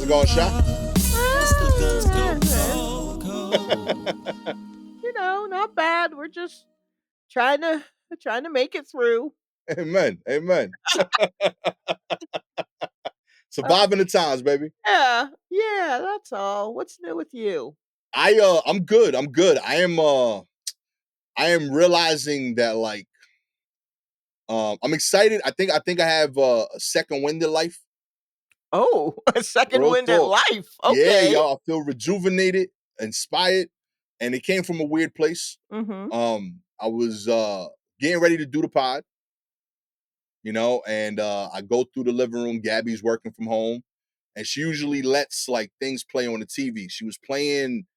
going, Sha? Not bad. We're just trying to make it through. Amen. Amen. Uh, Surviving the times, baby. yeah, that's all. What's new with you? I'm good. I'm good. I am realizing that I'm excited. I think I have a second wind in life. Oh, a second Real wind at talk. life. Yeah, Okay. y'all. I feel rejuvenated, inspired, and it came from a weird place. Mm-hmm. I was getting ready to do the pod, and I go through the living room. Gabby's working from home, and she usually lets like things play on the TV. She was playing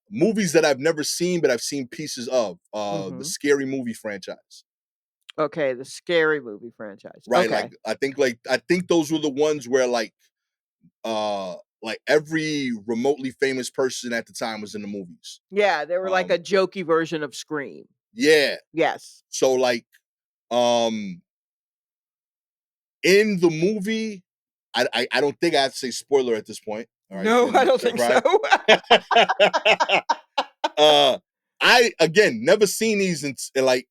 movies that I've never seen, but I've seen pieces of. The Mm-hmm. Scary Movie franchise. Okay, the scary movie franchise. Right. Okay. I think those were the ones where every remotely famous person at the time was in the movies. Yeah, they were like a jokey version of Scream. Yeah. Yes. So um in the movie, I don't think I have to say spoiler at this point. All right, No, I don't think right? so. I again never seen these in I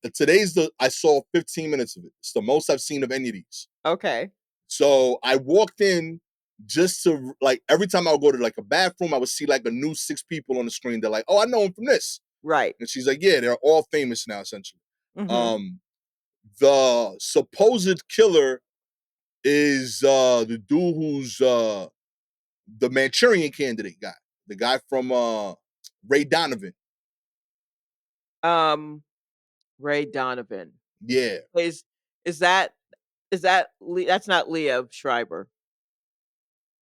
saw 15 minutes of it. It's the most I've seen of any of these. Okay. So I walked in just to every time I would go to a bathroom, I would see a new 6 people on the screen. They're like, "Oh, I know him from this." Right. And she's like, "Yeah, they're all famous now, essentially." Mm-hmm. The supposed killer is the dude who's the Manchurian Candidate guy, the guy from Ray Donovan. Ray Donovan. Yeah. Is that that's not Leah Schreiber.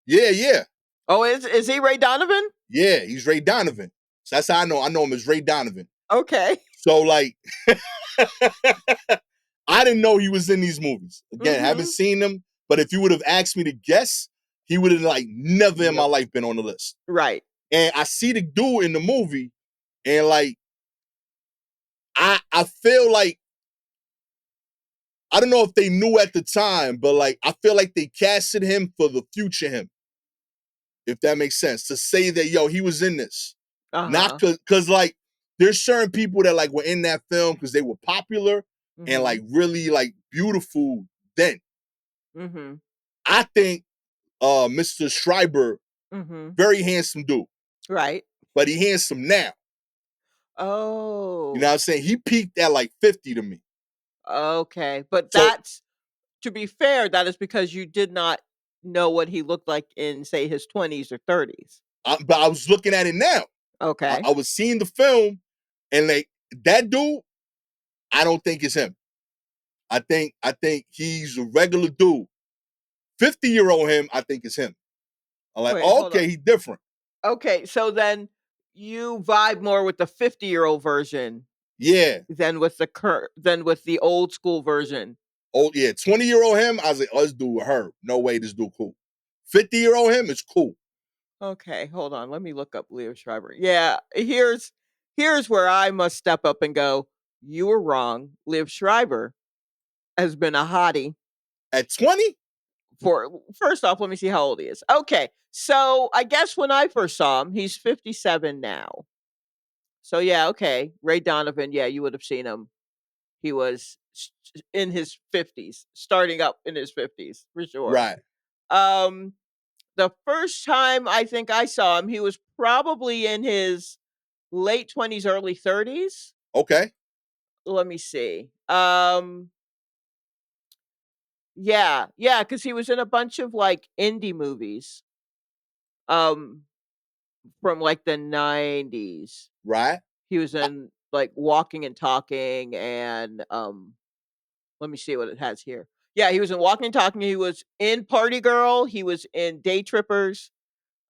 Yeah. Oh, is he Ray Donovan? Yeah, he's Ray Donovan. So that's how I know. I know him as Ray Donovan. Okay. So I didn't know he was in these movies. Again, haven't seen them, but if you would have asked me to guess, he would have never in my life been on the list. Right. And I see the dude in the movie, and I feel like I don't know if they knew at the time, but I feel like they casted him for the future him. If that makes sense. To say that, yo, he was in this. Not because there's certain people that were in that film because they were popular and really beautiful then. Mm-hmm. I think Mr. Schreiber, very handsome dude. Right. But he handsome now. Oh. You know what I'm saying? He peaked at 50 to me. Okay. But that's, to be fair, that is because you did not know what he looked like in, say, his 20s or 30s. But I was looking at it now. Okay. I was seeing the film, and that dude, I don't think it's him. I think he's a regular dude. 50-year-old him, I think is him. I'm like, okay, he's different. Okay, so then you vibe more with the 50-year-old version. Yeah. Than with the old school version. Oh, yeah. 20-year-old him, I was like, oh, this dude her. No way this dude cool. 50-year-old him is cool. Okay, hold on. Let me look up Leo Schreiber. Yeah, here's where I must step up and go, you were wrong. Liv Schreiber has been a hottie. At 20? First off, let me see how old he is. Okay, so I guess when I first saw him, he's 57 now. So yeah, okay. Ray Donovan, yeah, you would have seen him. He was in his 50s, starting up in his 50s, for sure. Right. The first time I think I saw him, he was probably in his late 20s, early 30s. Okay. Let me see. Yeah, because he was in a bunch of indie movies. From the 90s. Right. He was in Walking and Talking, and let me see what it has here. Yeah, he was in Walking and Talking. He was in Party Girl. He was in Day Trippers,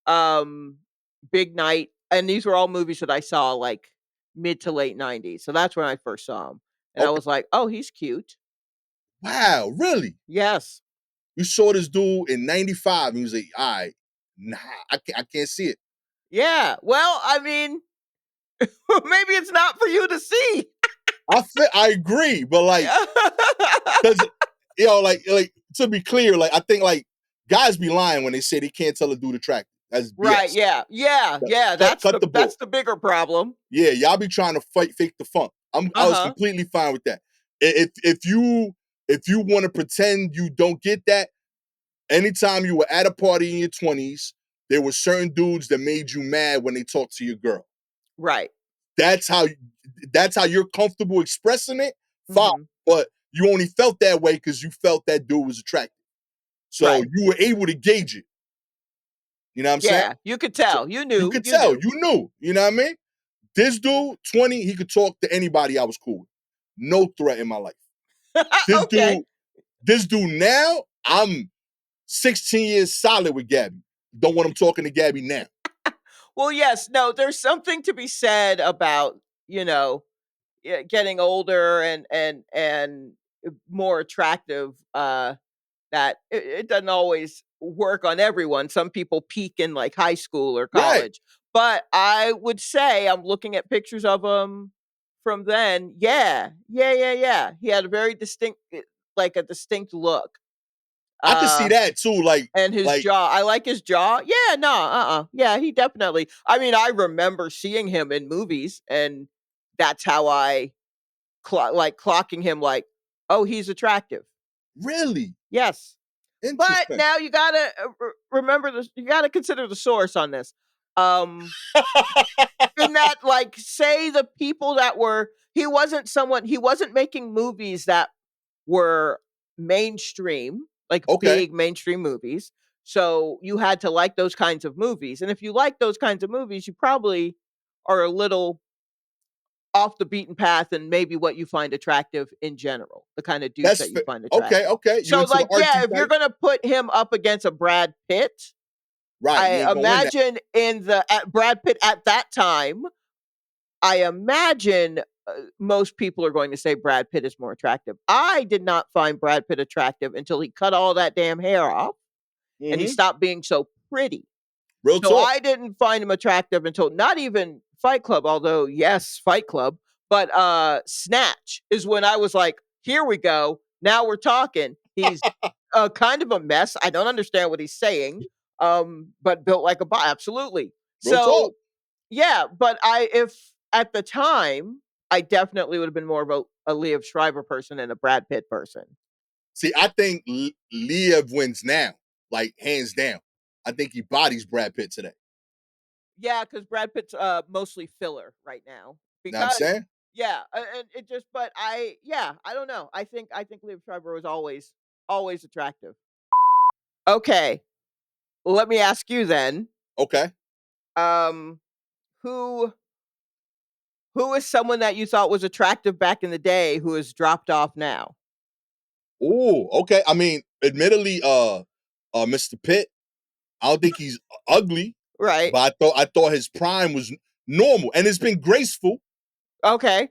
Big Night, and these were all movies that I saw mid to late 90s. So that's when I first saw him, and I was like, "Oh, he's cute." Wow, really? Yes. You saw this dude in 95, and he was like, all right, nah, I can't see it. Yeah, well, I mean, maybe it's not for you to see. I agree, but because to be clear, I think guys be lying when they say they can't tell a dude attractive. That's Right, BS. yeah, Cut the bull. that's the bigger problem. Yeah, y'all be trying to fake the funk. I was Uh-huh. completely fine with that. If you want to pretend you don't get that, anytime you were at a party in your 20s, there were certain dudes that made you mad when they talked to your girl. Right. That's how you're comfortable expressing it. Fine, Mhm. but you only felt that way because you felt that dude was attractive. So Right. you were able to gauge it. You know what I'm saying? Yeah, you could So tell. you could tell. You knew. You know what I mean? This dude, 20, he could talk to anybody I was cool with. No threat in my life. This Okay. dude now, I'm 16 years solid with Gabby. Don't want him talking to Gabby now. Well, yes, no, there's something to be said about, you know, getting older and more attractive, that it doesn't always work on everyone. Some people peak in like high school or Right. college. But I would say I'm looking at pictures of him from then. Yeah. He had a very distinct, like a distinct look. I could see Uh that too. and his Like, jaw. I like his jaw. Yeah, no, yeah, he definitely. I mean, I remember seeing him in movies, and that's how I like clocking him. Like, oh, he's attractive. really? Yes. But Interesting. now you gotta remember this. You gotta consider the source on this. Um, in that, like, say the people that were, he wasn't someone. He wasn't making movies that were mainstream, like Okay. big mainstream movies. So you had to like those kinds of movies, and if you like those kinds of movies, you probably are a little off the beaten path and maybe what you find attractive in general, the kind of dudes that you find Okay, attractive. okay. You So, into the like, artsy yeah, if you're type? gonna put him up against a Brad Pitt, Right. You I ain't gonna win that. imagine in the at Brad Pitt at that time, I imagine most people are going to say Brad Pitt is more attractive. I did not find Brad Pitt attractive until he cut all that damn hair off and he Mm-hmm. stopped being so pretty. Real So talk. I didn't find him attractive until not even Fight Club, although yes, Fight Club, but Snatch is when I was like, here we go. Now we're talking. He's kind of a mess. I don't understand what he's saying. But built like a bot, absolutely. Real talk. So yeah, but if at the time, I definitely would have been more of a Liev Schreiber person and a Brad Pitt person. See, I think Liev wins now, like hands down. I think he bodies Brad Pitt today. Yeah, because Brad Pitt's mostly filler right now. Know what I'm Because saying? yeah, and it just, but I don't know. I think Liev Schreiber was always attractive. Okay, let me ask you then. Okay. Um, who who is someone that you thought was attractive back in the day who has dropped off now? Oh, okay. I mean, admittedly, Mr. Pitt, I don't think he's ugly, Right. but I thought his prime was normal and it's been graceful. Okay.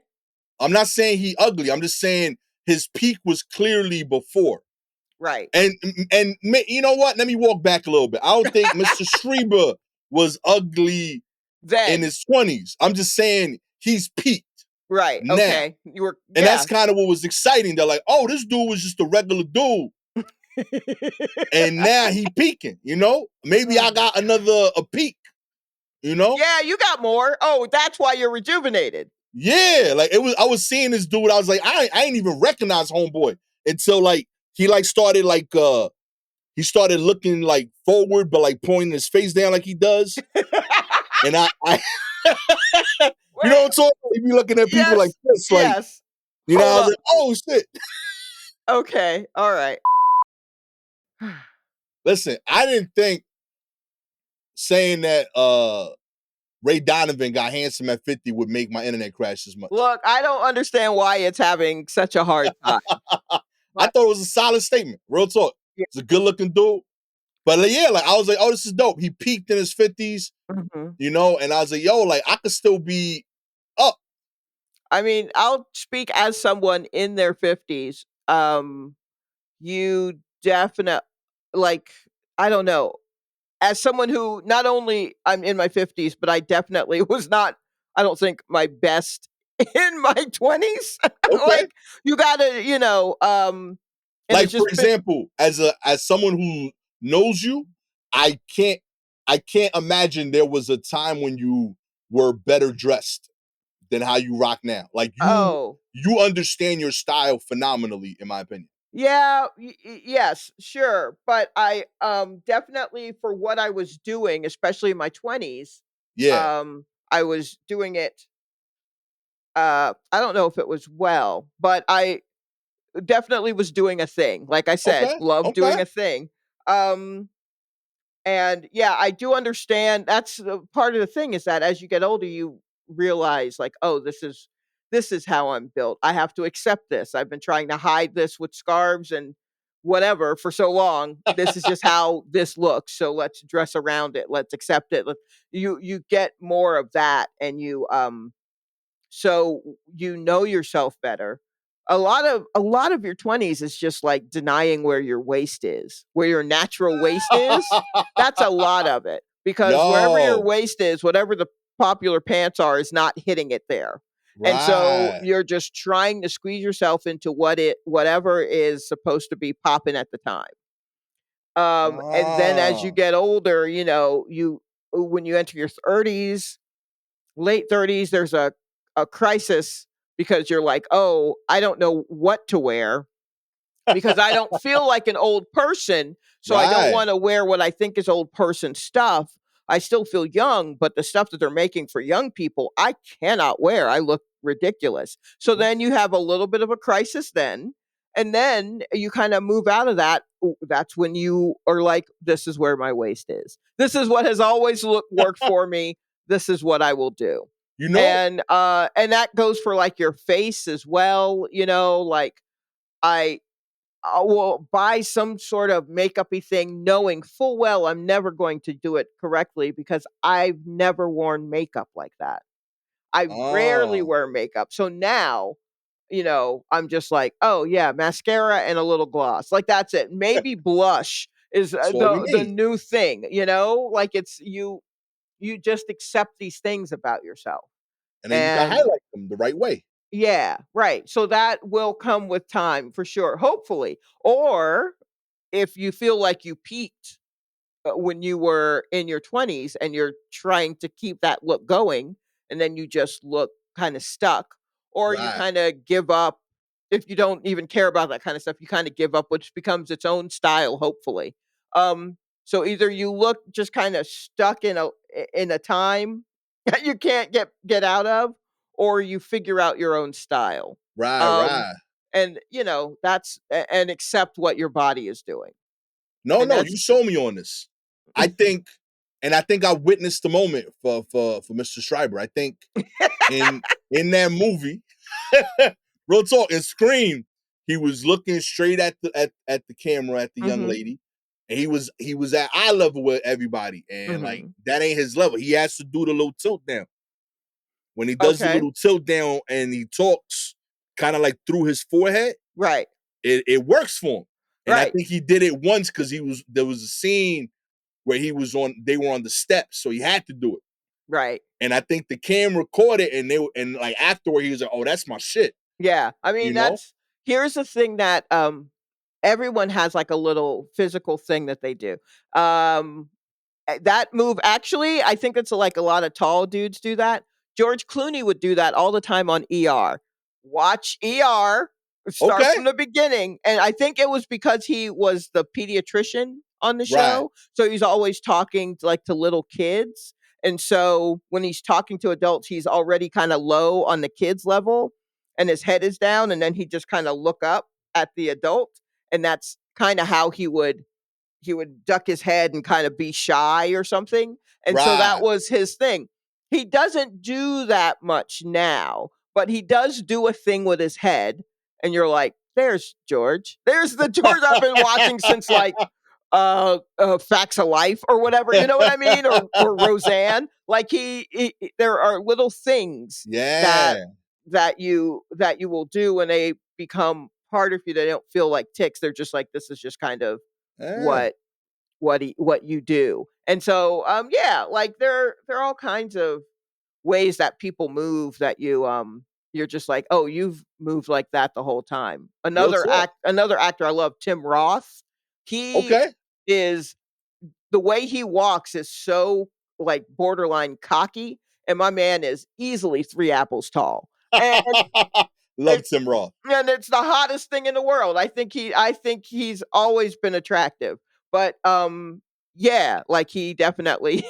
I'm not saying he ugly. I'm just saying his peak was clearly before. Right. And you know what? Let me walk back a little bit. I don't think Mr. Schreiber was ugly in Then his 20s. I'm just saying he's peaked right. now. Okay. You were And yeah. that's kind of what was exciting. They're like, oh, this dude was just a regular dude. And now he peaking, you know? Maybe I got another a peak, you know? Yeah, you got more. Oh, that's why you're rejuvenated. Yeah, like I was seeing this dude. I was like, I ain't even recognize homeboy until like he like started like he started looking like forward, but like pointing his face down like he does. And I you know Wait, what I'm talking about? He be looking at people like yes, this, like, yes. you know, I Hold was up. like, oh shit. Okay, all right. Listen, I didn't think saying that Ray Donovan got handsome at 50 would make my internet crash as much. Look, I don't understand why it's having such a hard time. I But thought it was a solid statement. Real talk. yeah. It's a good looking dude. But like, yeah, like I was like, oh, this is dope. He peaked in his 50s, Mhm. you know, and I was like, yo, like I could still be up. I mean, I'll speak as someone in their 50s. You definitely like, I don't know. As someone who not only I'm in my 50s, but I definitely was not, I don't think, my best in my 20s. Okay. Like, you gotta, and Like it's for just been example, as someone who knows you, I can't I can't imagine there was a time when you were better dressed than how you rock now. Like Oh, you understand your style phenomenally, in my opinion. yeah, yes, sure, but I, definitely for what I was doing, especially in my 20s, Yeah. I was doing it, I don't know if it was well, but I definitely was doing a thing. Like I said, Okay. love Okay. doing a thing. Um, and yeah, I do understand that's part of the thing is that as you get older, you realize like, oh, this is how I'm built. I have to accept this. I've been trying to hide this with scarves and whatever for so long. This is just how this looks. So let's dress around it. Let's accept it. You get more of that, and so you know yourself better. A lot of your 20s is just like denying where your waist is, where your natural waist is. That's a lot of it because wherever your Yo. waist is, whatever the popular pants are is not hitting it there. And so Right. you're just trying to squeeze yourself into whatever is supposed to be popping at the time. And then as you Ah. get older, you when you enter your 30s, late 30s, there's a crisis because you're like, "Oh, I don't know what to wear because I don't feel like an old person, so I don't Right. wanna wear what I think is old person stuff. I still feel young, but the stuff that they're making for young people, I cannot wear. I look ridiculous." So then you have a little bit of a crisis then, and then you kinda move out of that. That's when you are like, "This is where my waist is. This is what has always worked for me. This is what I will do." You know, And that goes for, like, your face as well, like, I will buy some sort of makeup-y thing knowing full well I'm never going to do it correctly because I've never worn makeup like that. I rarely ah, wear makeup. So now, I'm just like, "Oh, yeah, mascara and a little gloss." Like, that's it. Maybe blush is, that's all we the need. new thing, Like, it's you just accept these things about yourself. And then you can And highlight them the right way. yeah, right. So that will come with time for sure, hopefully. Or if you feel like you peaked when you were in your 20s and you're trying to keep that look going and then you just look kind of stuck, or you Right. kind of give up. If you don't even care about that kind of stuff, you kind of give up, which becomes its own style, hopefully. So either you look just kind of stuck in a time that you can't get out of, or you figure out your own style. Right, um right. and and accept what your body is doing. No, And no, you that's sold me on this. I think I think I witnessed the moment for Mr. Schreiber. I think in in that movie, real talk, in Scream, he was looking straight at the camera at the young Mhm. lady, and he was at eye level with everybody, and like Mhm. that ain't his level. He has to do the little tilt down. When he does the Okay. little tilt down and he talks kind of like through his forehead, Right. it works for him. And I Right. think he did it once because there was a scene where they were on the steps, so he had to do it. Right. And I think the camera caught it, and like afterward he was like, "Oh, that's my shit," Yeah. I mean, you know? that's here's the thing that everyone has like a little physical thing that they do. Um that move actually, I think it's like a lot of tall dudes do that. George Clooney would do that all the time on ER. Watch ER, start Okay, from the beginning, and I think it was because he was the pediatrician on the right, show, so he's always talking to, like, to little kids, and so when he's talking to adults, he's already kinda low on the kids level, and his head is down, and then he just kinda look up at the adult, and that's kinda how he would duck his head and kind of be shy or something. And so that right. was his thing. He doesn't do that much now, but he does do a thing with his head. And you're like, there's George. There's the George I've been watching since like Facts of Life or whatever. You know what I mean? Or Roseanne. Like there are little things that Yeah, that you will do when they become part of you. They don't feel like ticks. They're just like this is just kind of yeah, what what you do. And so yeah, like there are all kinds of ways that people move that you're just like, "Oh, you've moved like that the whole time." real talk. Another actor I love, Tim Roth. He Okay, is the way he walks is so, like, borderline cocky, and my man is easily 3 apples tall. And Love it's Tim Roth. and it's the hottest thing in the world. I think he's always been attractive. But, yeah, like, he definitely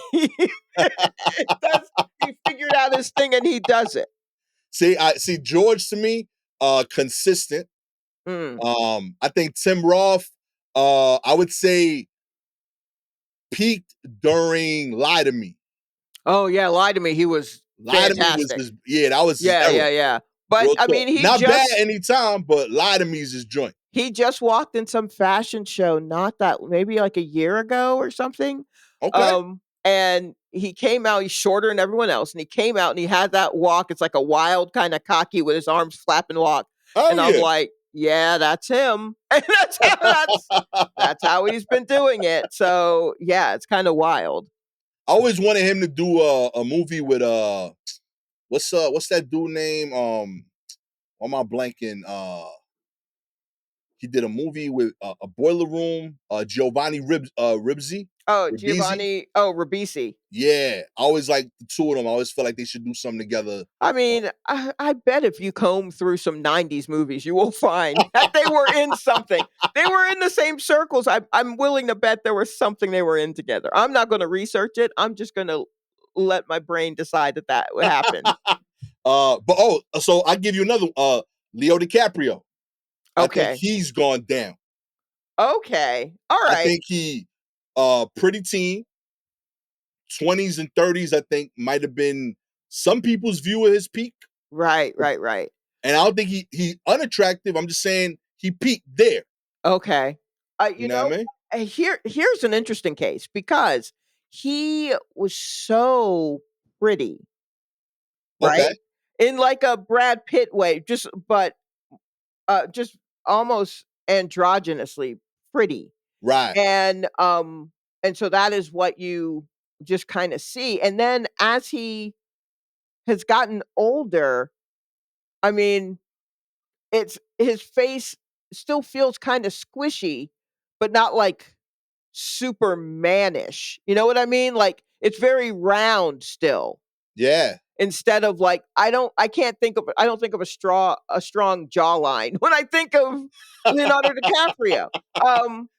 does he figured out his thing and he does it. See George to me, consistent. Mm. I think Tim Roth, I would say peaked during Lie to Me. Oh, yeah, Lie to Me, he was Lie to Me was fantastic. his yeah, that was his Yeah, era. yeah, yeah. But, Real I talk. mean, Not bad anytime, but Lie to Me is his joint. he just walked in some fashion show not that maybe like a year ago or something. Okay. And he came out, he's shorter than everyone else, and he came out and he had that walk. It's like a wild kind of cocky with his arms flapping walk. Oh And I'm yeah. like, yeah, that's him. And that's how he's been doing it. So yeah, it's kind of wild. I always wanted him to do a movie with what's that dude name? On my blanking, he did a movie with a Boiler Room, Giovanni Ribisi. Oh, Ribisi. Giovanni, oh, Ribisi. Yeah, I always like the two of them. I always feel like they should do something together. I mean, I bet if you comb through some 90s movies, you will find that they were in something. They were in the same circles. I'm willing to bet there was something they were in together. I'm not going to research it. I'm just going to let my brain decide that that would happen. But so I give you another Leo DiCaprio. I think Okay. he's gone down. Okay. All I right. think he pretty teen, 20s and 30s, I think might have been some people's view of his peak. Right, right, right. And I don't think he unattractive. I'm just saying he peaked there. Okay. You You know what I know, mean? here's an interesting case because he was so pretty, Okay. right? In like a Brad Pitt way, just almost androgynously pretty. Right. And, and so that is what you just kinda see, and then as he has gotten older, I mean, it's his face still feels kinda squishy, but not, like, super mannish, you know what I mean? Like, it's very round still. Yeah. Instead of like, I don't think of a strong jawline when I think of Leonardo DiCaprio.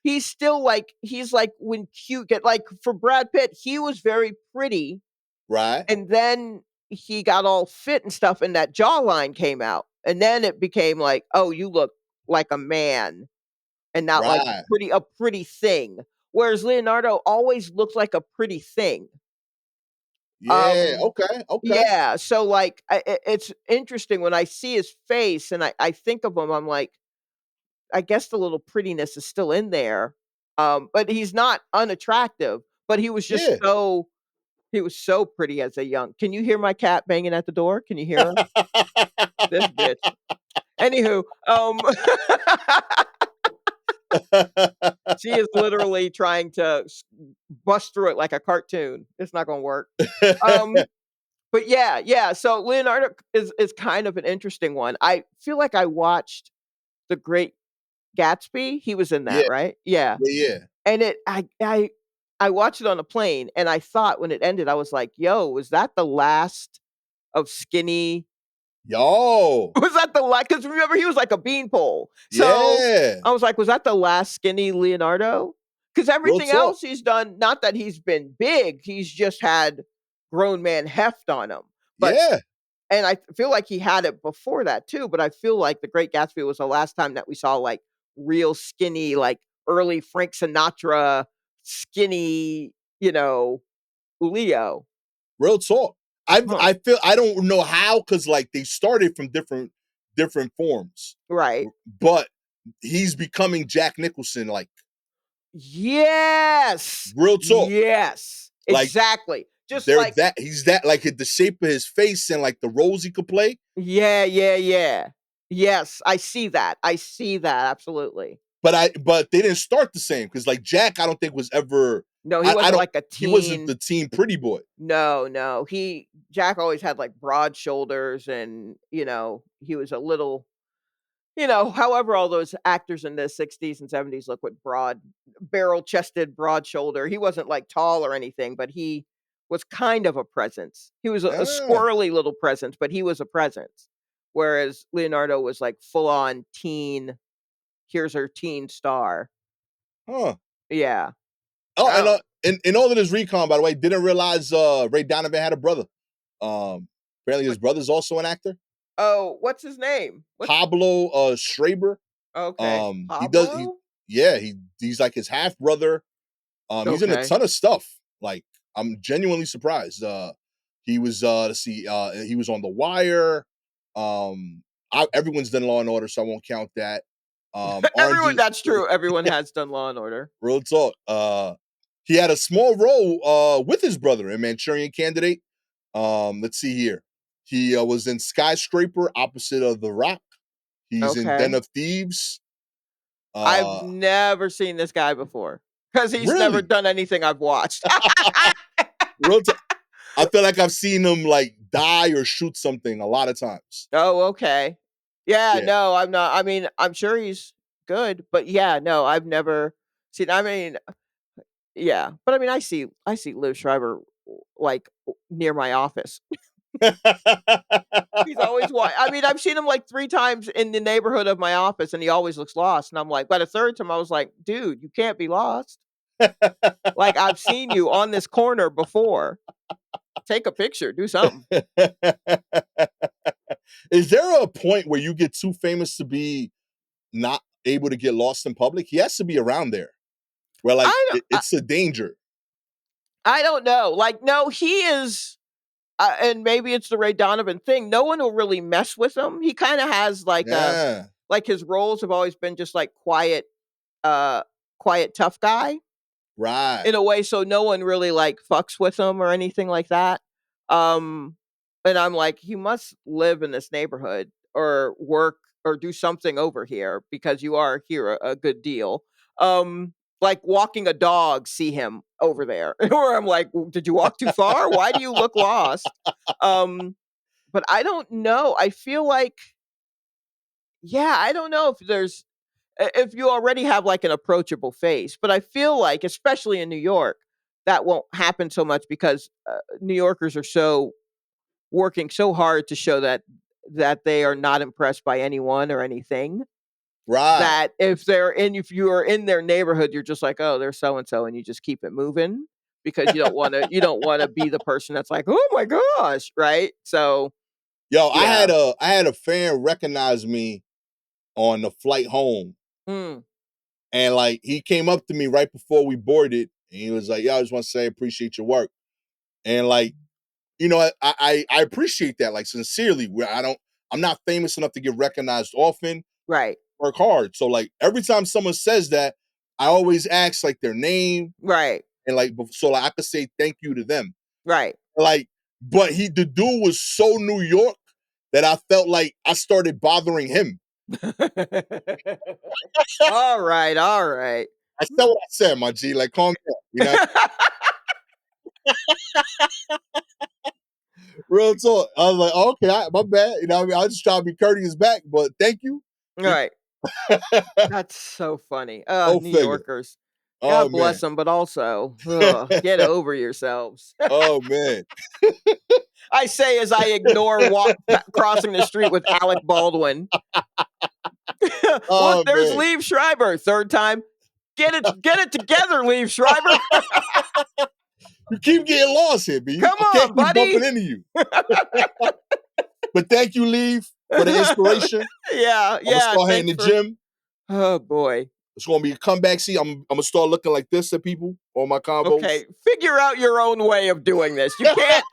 He's still like he's like when cute get like for Brad Pitt, he was very pretty, Right. and then he got all fit and stuff, and that jawline came out. And then it became like, oh, you look like a man and not like Right. a pretty thing. Whereas Leonardo always looked like a pretty thing. Yeah. Um, Okay. Okay. yeah, so, like, it's interesting when I see his face and I think of him, I'm like, I guess the little prettiness is still in there, but he's not unattractive, but Yeah. he was so pretty as a young can you hear my cat banging at the door? Can you hear her? This bitch. Anywho, she is literally trying to bust through it like a cartoon. It's not gonna work. Um But yeah, yeah, so Leonardo is kind of an interesting one. I feel like I watched The Great Gatsby, he was in Yeah. that, right? Yeah, Yeah. Yeah. and I watched it on a plane, and I thought when it ended, I was like, "Yo, was that the last of skinny" Yo. was that the last? Because remember, he was like a beanpole. So, Yeah. I was like, "Was that the last skinny Leonardo?" Because Real everything talk. else he's done, not that he's been big, he's just had grown man heft on him, but Yeah. and I feel like he had it before that too, but I feel like The Great Gatsby was the last time that we saw, like, real skinny, like, early Frank Sinatra skinny, Leo. Real talk. Huh. I feel I don't know how because like they started from different forms, Right. but he's becoming Jack Nicholson. Like Yes! real talk. Yes. Like Exactly. Just they're like that he's that like the shape of his face and like the roles he could play. yeah, yeah, yeah. Yes, I see that, absolutely. But they didn't start the same because like Jack, I don't think was ever. No, he I wasn't don't. like a He wasn't teen. the teen pretty boy. No, no. Jack always had, like, broad shoulders and, he was a little however, all those actors in the 60s and 70s look with broad, barrel chested, broad shoulder. He wasn't like tall or anything, but he was kind of a presence. He was a Ah, squirrely little presence, but he was a presence. Whereas Leonardo was like full on teen. Here's her teen star. huh. Yeah. Oh, and Oh, in all of this recon, by the way, didn't realize Ray Donovan had a brother. Apparently his what? brother's also an actor. Oh, what's his name? What's Pablo Schreiber. okay? He does he Pablo. yeah, he's like his half brother. He's in a Okay. ton of stuff. Like, I'm genuinely surprised. He was let's see, he was on The Wire. Everyone's done Law and Order, so I won't count that. Everyone. Orange That's true. Everyone has done Law and Order. Real talk. He had a small role with his brother in Manchurian Candidate. Let's see here. He was in Skyscraper opposite of The Rock. He's in Den Okay. of Thieves. I've Uh, never seen this guy before because he's never really, done anything I've watched. real talk. I feel like I've seen him like die or shoot something a lot of times. Oh, okay. Yeah, Yeah. no, I'm not. I mean, I'm sure he's good, but yeah, no, I've never seen. I mean, yeah, but I mean, I see Liv Schreiber like near my office. He's always I mean, I've seen him like 3 times in the neighborhood of my office, and he always looks lost. And I'm like, by the third time, I was like, dude, you can't be lost. Like I've seen you on this corner before. Take a picture, do something. Is there a point where you get too famous to be not able to get lost in public? He has to be around there where like I don't. it's a danger. I don't know. Like, no, he is, and maybe it's the Ray Donovan thing. No one will really mess with him. He kind of has Yeah. like his roles have always been just like uh, quiet tough guy Right. in a way. So no one really like fucks with him or anything like that. Um, and I'm like, you must live in this neighborhood or work or do something over here because you are here a good deal. Like walking a dog, see him over there. Or I'm like, did you walk too far? Why do you look lost? Um, but I don't know. I feel like, yeah, I don't know if you already have like an approachable face, but I feel like, especially in New York, that won't happen so much because New Yorkers are so working so hard to show that they are not impressed by anyone or anything. Right. That if you are in their neighborhood, you're just like, oh, they're so and so, and you just keep it moving because you don't want to be the person that's like, oh my gosh, right? So Yo, yeah. I had a fan recognize me on the flight home, Mm, and like he came up to me right before we boarded, and he was like, "Yeah, I just want to say I appreciate your work." And like, I appreciate that, like sincerely. Where I'm not famous enough to get recognized often. right, Work hard, so like every time someone says that, I always ask like their name right, and like so like I could say thank you to them. right. Like, but the dude was so New York that I felt like I started bothering him. All right, all right. I said what I said, my G. Like, calm down. Real talk. I was like, okay, my bad. You know what I mean? I just try to be courteous back, but thank you. Right. That's so funny. Go New figure. Yorkers. Oh God man. bless them, but also, ugh, get over yourselves. Oh man. I say as I ignore crossing the street with Alec Baldwin. Look, Oh there's man. Liev Schreiber. Third time. Get it together, Liev Schreiber. You keep getting lost here, B. Come I can't on, keep bumping buddy. into you. But thank you, Leave, for the inspiration. Yeah, I'm gonna yeah. start hitting Thanks the for. gym. Oh boy. It's gonna be a comeback. See, I'm gonna start looking like this at people on my combos. Okay, figure out your own way of doing this. You can't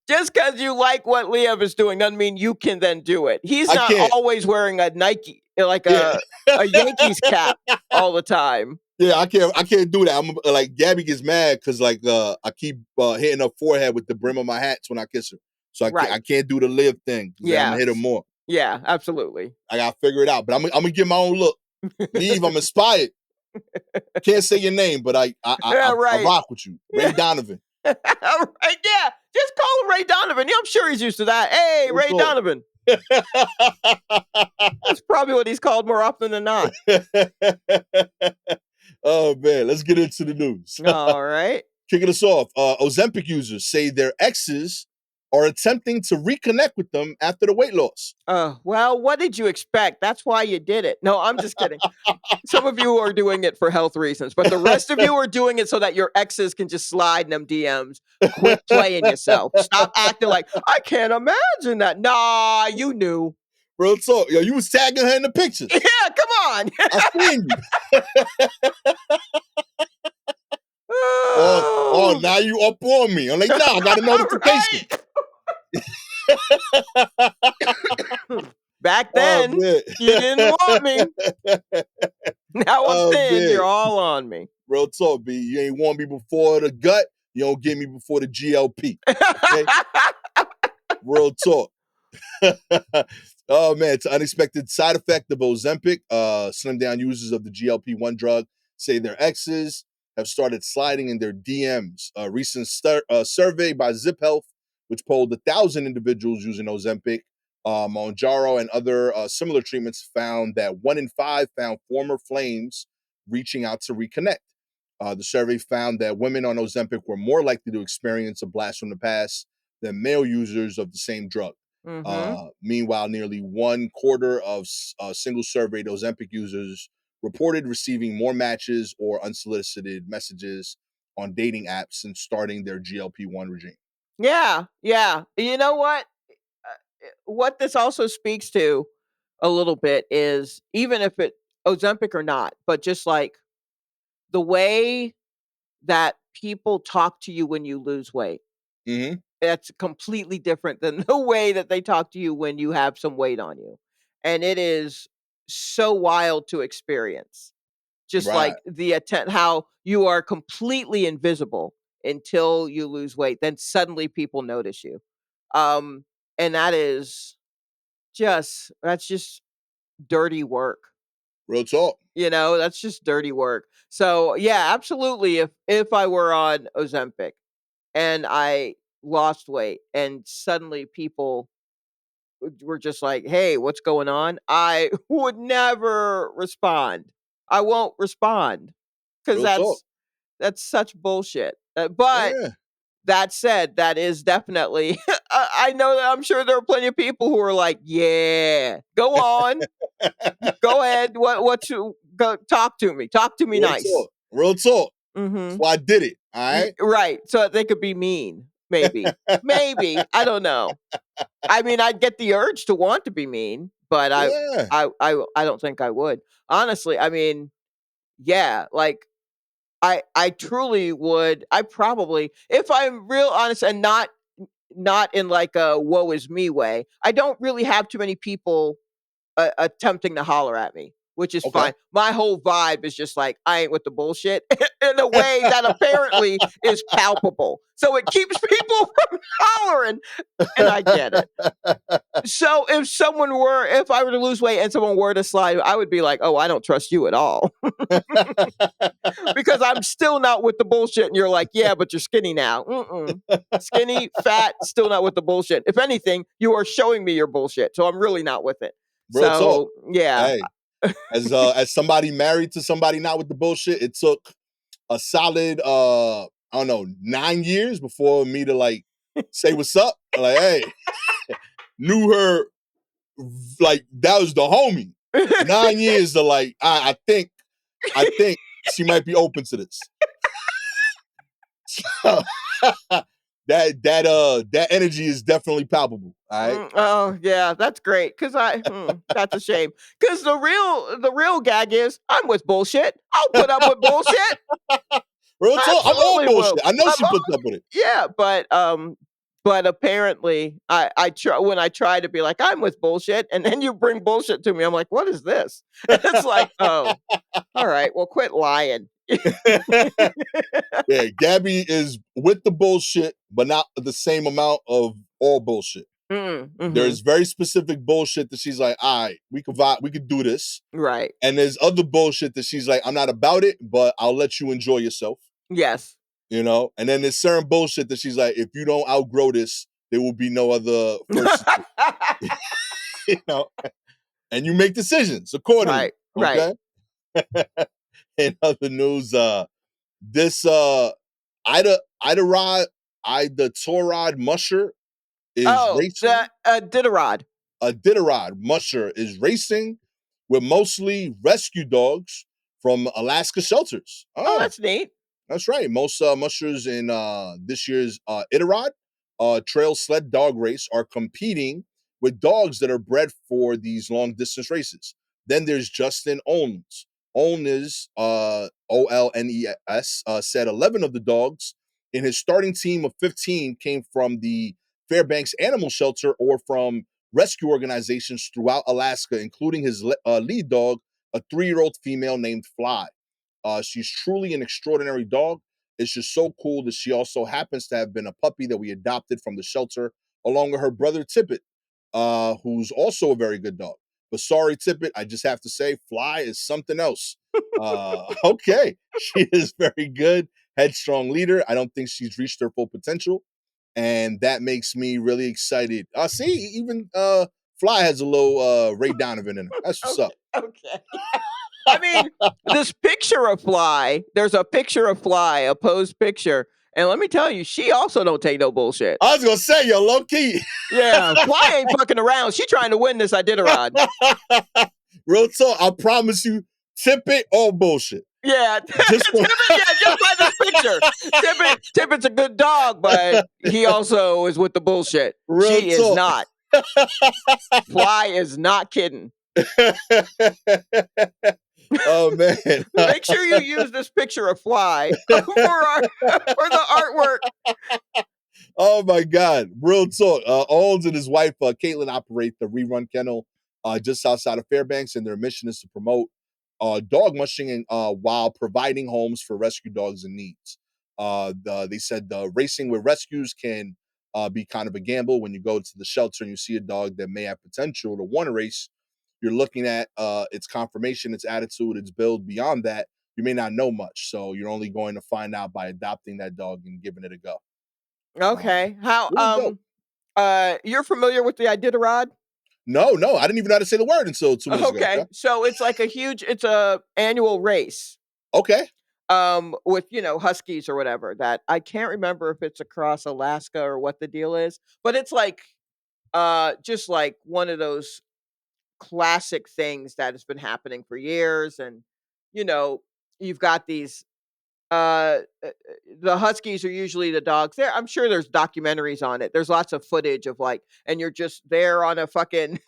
just because you like what Liev is doing doesn't mean you can then do it. He's I not can't. always wearing a Nike, like Yeah. a Yankees cap all the time. Yeah, I can't do that. I'm like Gabby gets mad because like I keep hitting her forehead with the brim of my hats when I kiss her. So I Right. can't do the live thing because then I'm Yeah. gonna hit her more. Yeah, absolutely. I gotta figure it out. But I'm gonna get my own look. Leave, I'm inspired. Can't say your name, but Yeah, I right. rock with you. Ray Donovan. All right, yeah. Just call him Ray Donovan. Yeah, I'm sure he's used to that. Hey, Real Ray talk. Donovan. That's probably what he's called more often than not. Oh man, let's get into the news. All right. Kicking us off, Ozempic users say their exes are attempting to reconnect with them after the weight loss. Well, what did you expect? That's why you did it. No, I'm just kidding. Some of you are doing it for health reasons, but the rest of you are doing it so that your exes can just slide in them DMs. Quit playing yourself. Stop acting like, I can't imagine that. Nah, you knew. Real talk. Yo, you was tagging her in the pictures. Yeah, come on. I seen you. Oh, now you up on me. I'm like, nah, I got a notification. Back then, you didn't want me. Now I'm thin, you're all on me. Real talk, B. You ain't want me before the gut. You don't get me before the GLP. Okay? Real talk. Oh man, it's an unexpected side effect of Ozempic. Slim down users of the GLP-1 drug say their exes have started sliding in their DMs. A recent survey by Zip Health, which polled 1,000 individuals using Ozempic, Mounjaro, and other similar treatments, found that 1 in 5 found former flames reaching out to reconnect. The survey found that women on Ozempic were more likely to experience a blast from the past than male users of the same drug. Meanwhile, nearly 1/4 of single surveyed Ozempic users reported receiving more matches or unsolicited messages on dating apps since starting their GLP-1 regime. Yeah. You know what? What this also speaks to a little bit is even if it Ozempic or not, but just like the way that people talk to you when you lose weight. That's completely different than the way that they talk to you when you have some weight on you. And it is so wild to experience. Just like the how you are completely invisible until you lose weight. Then suddenly people notice you. And that's just dirty work. Real talk. You know, that's just dirty work. So yeah, absolutely. If I were on Ozempic and I lost weight and suddenly people were just like, "Hey, what's going on?" I would never respond. I won't respond because that's such bullshit. But that said, that is definitely. I know that I'm sure there are plenty of people who are like, "Yeah, go on, go ahead. What you go talk to me? Talk to me Real nice." Talk. Real talk. That's why I did it. All right. Right. So they could be mean. Maybe. Maybe. I don't know. I mean, I'd get the urge to want to be mean, but I don't think I would. Honestly, I mean, yeah, like I truly would. I probably, if I'm real honest and not in like a woe is me way, I don't really have too many people attempting to holler at me, which is fine. My whole vibe is just like, I ain't with the bullshit in a way that apparently is palpable. So it keeps people from hollering, and I get it. So if I were to lose weight and someone were to slide, I would be like, oh, I don't trust you at all. Because I'm still not with the bullshit. And you're like, yeah, but you're skinny now. Skinny, fat, still not with the bullshit. If anything, you are showing me your bullshit. So I'm really not with it. Real talk. Yeah. Hey, as somebody married to somebody not with the bullshit, it took a solid I don't know, 9 years before me to like say what's up. Like, hey, knew her like that was the homie. 9 years to like, I think she might be open to this. So, that energy is definitely palpable. All right. Oh yeah, that's great. Cause that's a shame. Cause the real gag is I'm with bullshit. I'll put up with bullshit. Real talk. I'm all bullshit. I know she puts up with it. Yeah, but apparently I try when I try to be like I'm with bullshit, and then you bring bullshit to me. I'm like, what is this? And it's like, oh, all right. Well, quit lying. Yeah, Gabby is with the bullshit, but not the same amount of all bullshit. There's very specific bullshit that she's like, all right, we could vibe, we could do this. Right. And there's other bullshit that she's like, I'm not about it, but I'll let you enjoy yourself. Yes. You know? And then there's certain bullshit that she's like, if you don't outgrow this, there will be no other person. you know, and you make decisions accordingly. Right. Okay. In other news, this Iditarod musher is Oh, racing. the Diderot. Iditarod musher is racing with mostly rescue dogs from Alaska shelters. Oh, Oh, that's neat. that's right. Most mushers in this year's Iditarod trail sled dog race are competing with dogs that are bred for these long distance races. Then there's Justin Olnes. Olnes, Olnes, said 11 of the dogs in his starting team of 15 came from the Fairbanks Animal Shelter or from rescue organizations throughout Alaska, including his lead dog, a 3-year-old female named Fly. She's truly an extraordinary dog. It's just so cool that she also happens to have been a puppy that we adopted from the shelter, along with her brother Tippett, who's also a very good dog. But sorry, Tippett, I just have to say, Fly is something else. Okay, she is very good, headstrong leader. I don't think she's reached her full potential, and that makes me really excited. See, even Fly has a little Ray Donovan in her. That's what's Okay. up. Okay. I mean, this picture of Fly, there's a picture of Fly, a posed picture. And let me tell you, she also don't take no bullshit. I was gonna say, yo, low key. Yeah, Fly ain't fucking around. She trying to win this Iditarod. Real talk, I promise you, Tippett all bullshit. Yeah, Just for just by this picture. Tippett's a good dog, but he also is with the bullshit. real She is talk. not. Fly is not kidding. Oh man. Make sure you use this picture of Fly for the artwork. Oh my God. Real talk. Owens and his wife, Caitlin, operate the Rerun Kennel just outside of Fairbanks, and their mission is to promote dog mushing while providing homes for rescue dogs in needs. They said racing with rescues can be kind of a gamble. When you go to the shelter and you see a dog that may have potential to want to race, you're looking at its conformation, its attitude, its build. Beyond that, you may not know much. So you're only going to find out by adopting that dog and giving it a go. Okay. How Really dope. you're familiar with the Iditarod? No, I didn't even know how to say the word until 2 minutes ago. Okay. Okay. So it's like it's a annual race. Okay. With huskies or whatever, that I can't remember if it's across Alaska or what the deal is, but it's like just like one of those classic things that has been happening for years. And you know you've got these uh uh, the huskies are usually the dogs there. I'm sure there's documentaries on it. There's lots of footage of like, and you're just there on a fucking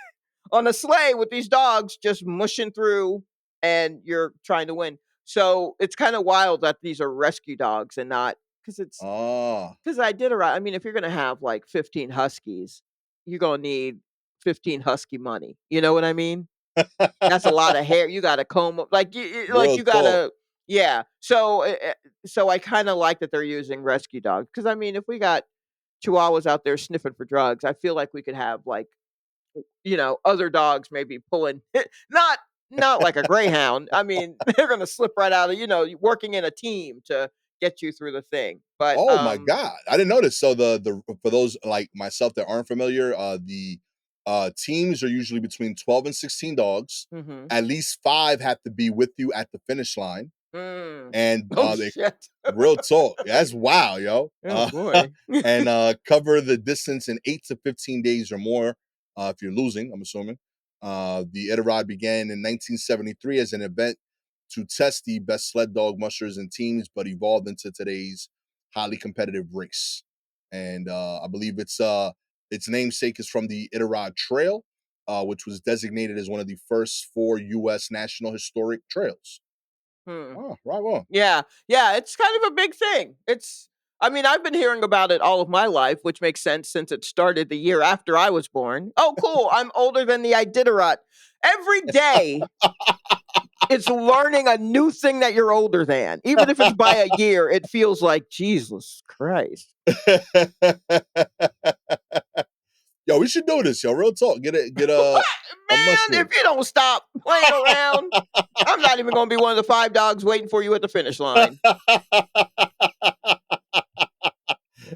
on a sleigh with these dogs just mushing through, and you're trying to win. So it's kind of wild that these are rescue dogs and not Oh. because I did I mean, if you're gonna have like 15 huskies, you're gonna need 15 husky money. You know what I mean? That's a lot of hair. You got to comb up, like Real you talk. gotta, yeah. So I kind of like that they're using rescue dogs because I mean, if we got Chihuahuas out there sniffing for drugs, I feel like we could have like other dogs maybe pulling not not like a greyhound. I mean, they're gonna slip right out of working in a team to get you through the thing. But Oh my God. I didn't notice. So the for those like myself that aren't familiar, the teams are usually between 12 and 16 dogs. mhm. At least 5 have to be with you at the finish line. Mm. And Oh they shit. real talk. That's wow, yo. Oh boy. And cover the distance in 8 to 15 days or more. If you're losing, I'm assuming. The Iditarod began in 1973 as an event to test the best sled dog mushers and teams, but evolved into today's highly competitive race. And I believe its namesake is from the Iditarod Trail, which was designated as one of the first 4 U.S. National Historic Trails. Hmm. Oh, right on. Yeah, yeah, it's kind of a big thing. I mean, I've been hearing about it all of my life, which makes sense since it started the year after I was born. Oh, cool. I'm older than the Iditarod. Every day, it's learning a new thing that you're older than. Even if it's by a year, it feels like Jesus Christ. Yo, we should do this, yo. Real talk. Get a Man, mushroom. if you don't stop playing around, I'm not even going to be one of the 5 dogs waiting for you at the finish line.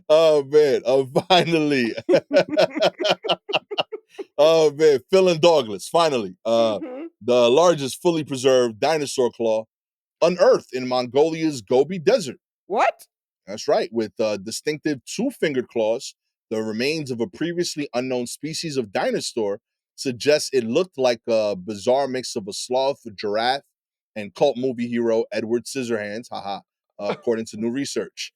Oh man. Finally. Oh man, Phil and Douglas, finally. Mhm. The largest fully preserved dinosaur claw unearthed in Mongolia's Gobi Desert. What? That's right, with distinctive two-fingered claws, the remains of a previously unknown species of dinosaur suggests it looked like a bizarre mix of a sloth, a giraffe, and cult movie hero Edward Scissorhands, haha, according to new research.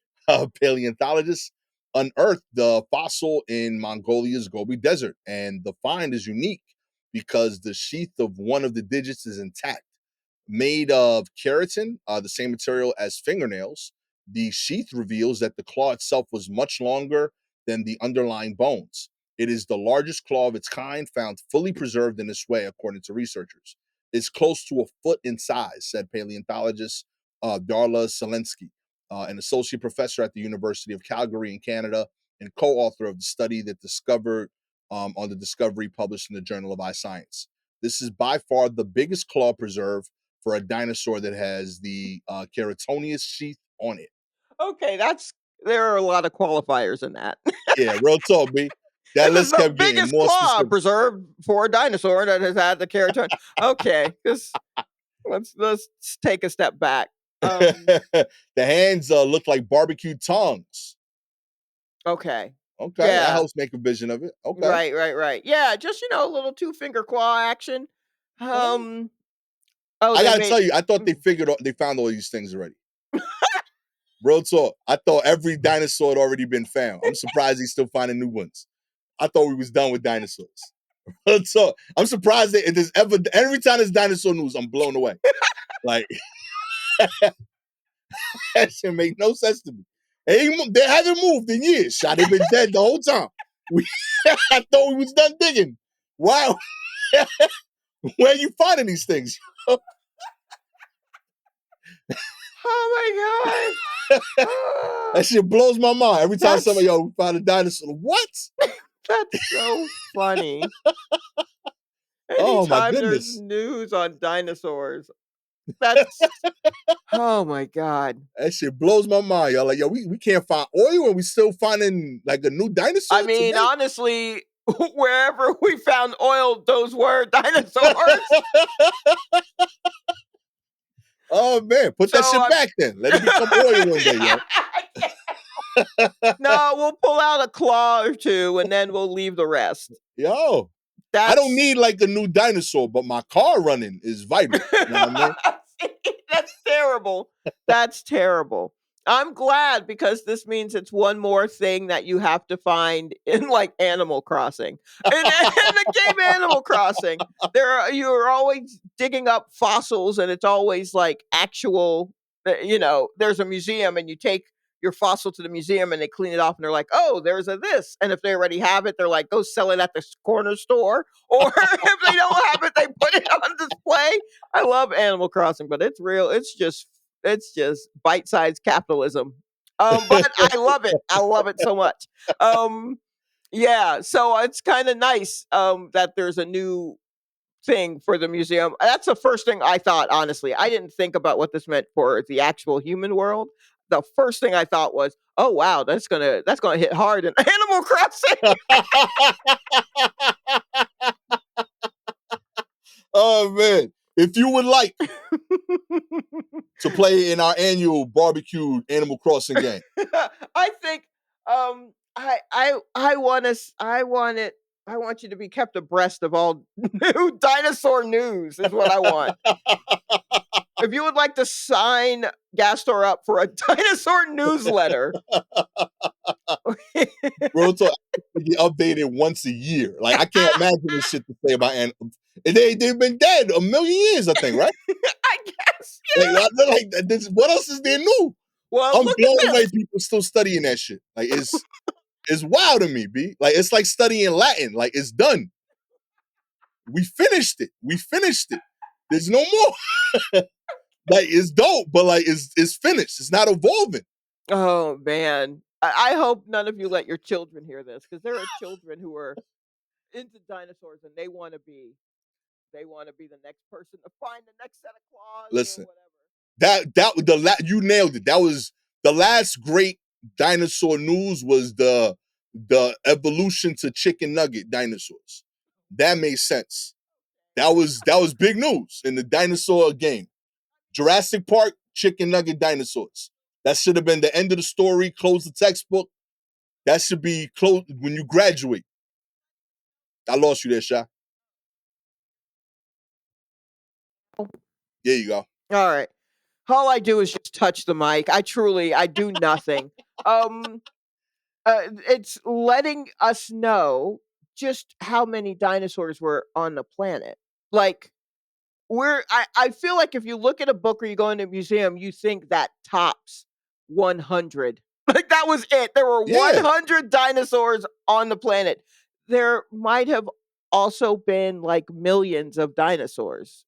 Paleontologists unearthed the fossil in Mongolia's Gobi Desert, and the find is unique because the sheath of one of the digits is intact. Made of keratin, the same material as fingernails, the sheath reveals that the claw itself was much longer than the underlying bones. It is the largest claw of its kind found fully preserved in this way, according to researchers. It's close to a foot in size, said paleontologist Darla Selensky, an associate professor at the University of Calgary in Canada and co-author of the study that discovered on the discovery published in the Journal of iScience. This is by far the biggest claw preserved for a dinosaur that has the keratinosus sheath on it. Okay, there are a lot of qualifiers in that. Yeah, real talk, B. That This is list the kept getting biggest more claw specific. preserved for a dinosaur that has had the keratin. Okay, this let's take a step back. The hands look like barbecue tongs. Okay. Okay, that Yeah. helps make a vision of it. Okay. Right. Yeah, just a little two-finger claw action. All right. Um oh, I they gotta made tell you, I thought they found all these things already. Real talk. I thought every dinosaur had already been found. I'm surprised he's still finding new ones. I thought we was done with dinosaurs. Real talk. I'm surprised that there's ever every time there's dinosaur news, I'm blown away. Like that shit make no sense to me. They haven't moved in years. Shot, they've been dead the whole time. We, I thought we was done digging. Wow, where are you finding these things? Oh my god. That Ah, shit blows my mind. Every time somebody, that's yo, we found a dinosaur. What? that's so funny. Oh my Anytime there's goodness. news on dinosaurs, that's oh my god. That shit blows my mind. Y'all like, yo, we can't find oil and we still finding like a new I dinosaur mean, today. honestly, wherever we found oil, those were dinosaurs. Oh man, put that So shit I'm back then. Let it become oil one day, yo. No, we'll pull out a claw or two and then we'll leave the rest. Yo, I don't That's need like a new dinosaur, but my car running is vital. You know what I mean? That's terrible. That's terrible. I'm glad because this means it's one more thing that you have to find in like Animal Crossing. In the game Animal Crossing, you're always digging up fossils and it's always like actual there's a museum and you take your fossil to the museum and they clean it off and they're like, "Oh, there's a this." And if they already have it, they're like, "Go sell it at the corner store." Or if they don't have it, they put it on display. I love Animal Crossing, but it's real. It's just bite-sized capitalism. But I love it. I love it so much. Um, yeah, so it's kind of nice that there's a new thing for the museum. That's the first thing I thought, honestly. I didn't think about what this meant for the actual human world. The first thing I thought was, "Oh wow, that's gonna hit hard in Animal Crossing." Oh man. If you would like to play in our annual barbecue Animal Crossing game. I think I want us I want it I want you to be kept abreast of all new dinosaur news is what I want. If you would like to sign Gastor up for a dinosaur newsletter. Real talk, I get updated once a year. Like I can't imagine this shit to say about animals. They've been dead a million years, I think, right? I guess. What else is there new? Well, I'm look at blown away this. people still studying that shit. Like it's wild to me, B. Like it's like studying Latin. Like it's done. We finished it. We finished it. There's no more. Like it's dope, but like it's finished. It's not evolving. Oh man. I hope none of you let your children hear this because there are children who are into dinosaurs and they want to be the next person to find the next set of claws or Listen, whatever. you nailed it. That was the last great dinosaur news was the evolution to chicken nugget dinosaurs. that made sense. That was big news in the dinosaur game. Jurassic Park, chicken nugget dinosaurs. That should have been the end of the story. Close the textbook. That should be closed when you graduate. I lost you there, Sha. There you go. All right. All I do is just touch the mic. I do nothing. It's letting us know just how many dinosaurs were on the planet. Like, I feel like if you look at a book or you go into a museum, you think that tops 100. Like, that was it. There were Yeah. 100 dinosaurs on the planet. There might have also been like millions of dinosaurs.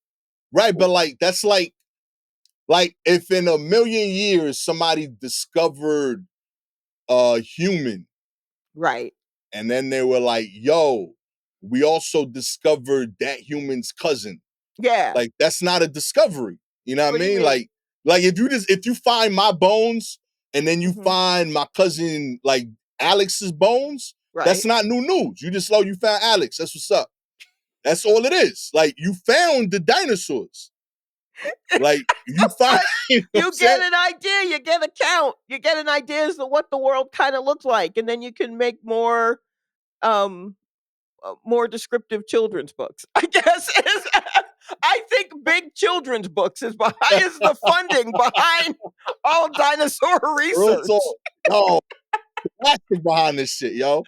Right, but like that's like if in a million years somebody discovered a human, Right. and then they were like, yo, we also discovered that human's cousin. Yeah. Like, that's not a discovery. You know what What I do you mean? mean? Like if you find my bones and then you Mhm. find my cousin like Alex's bones, that's Right. not new news. You just know you found Alex. That's what's up. That's all it is. Like, you found the dinosaurs. Like, you find you know what You I'm get saying? an idea, you get a count, you get an idea as to what the world kind of looks like, and then you can make um more descriptive children's books. I guess I think big children's books is the funding behind all dinosaur Real research. talk. Yo, plastic behind this shit, yo.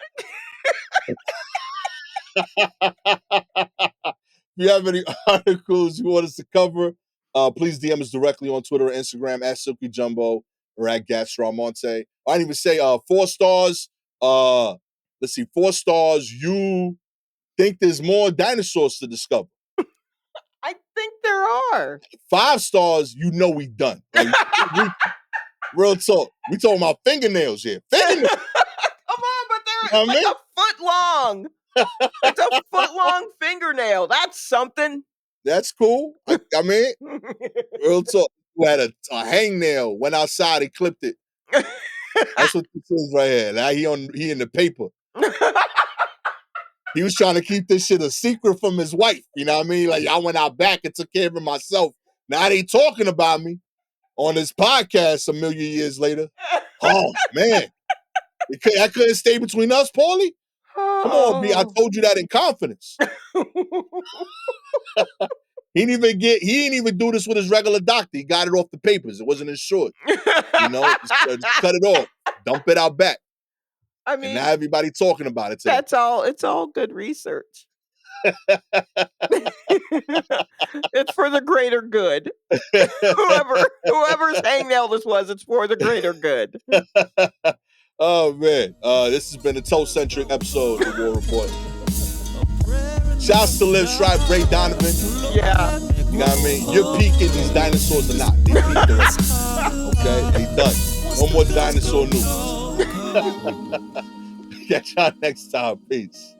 If you have any articles you want us to cover, please DM us directly on Twitter or Instagram at Silky Jumbo or at Gastor Almonte. I didn't even say 4 stars. Let's see, 4 stars. You think there's more dinosaurs to discover. I think there are. 5 stars, you know we done. Like, real talk. We talking about fingernails here. Fingernails. Come on, but You know it's what I like mean? a foot long. It's a foot long fingernail. That's something. That's cool. I mean, real talk. Who had a hangnail, went outside and clipped it. That's what this is right here. Now he in the paper. He was trying to keep this shit a secret from his wife. You know what I mean? Like, I went out back and took care of it myself. Now they talking about me on this podcast a million years later. Oh man, that couldn't stay between us, Paulie. Come on, B. I told you that in confidence. He didn't even do this with his regular doctor. He got it off the papers. It wasn't insured. You know, just cut it off, dump it out back. I And mean, now everybody talking about it today. that's all. It's all good research. It's for the greater good. Whoever's hangnail this was, it's for the greater good. Oh man, this has been a toe-centric episode of the War Report. Shouts to Liv Stripe, Ray Donovan. Yeah. You know what I mean? You're peaking, these dinosaurs are not. They peaked already. Okay? They done. No more dinosaur news. Catch y'all next time. Peace.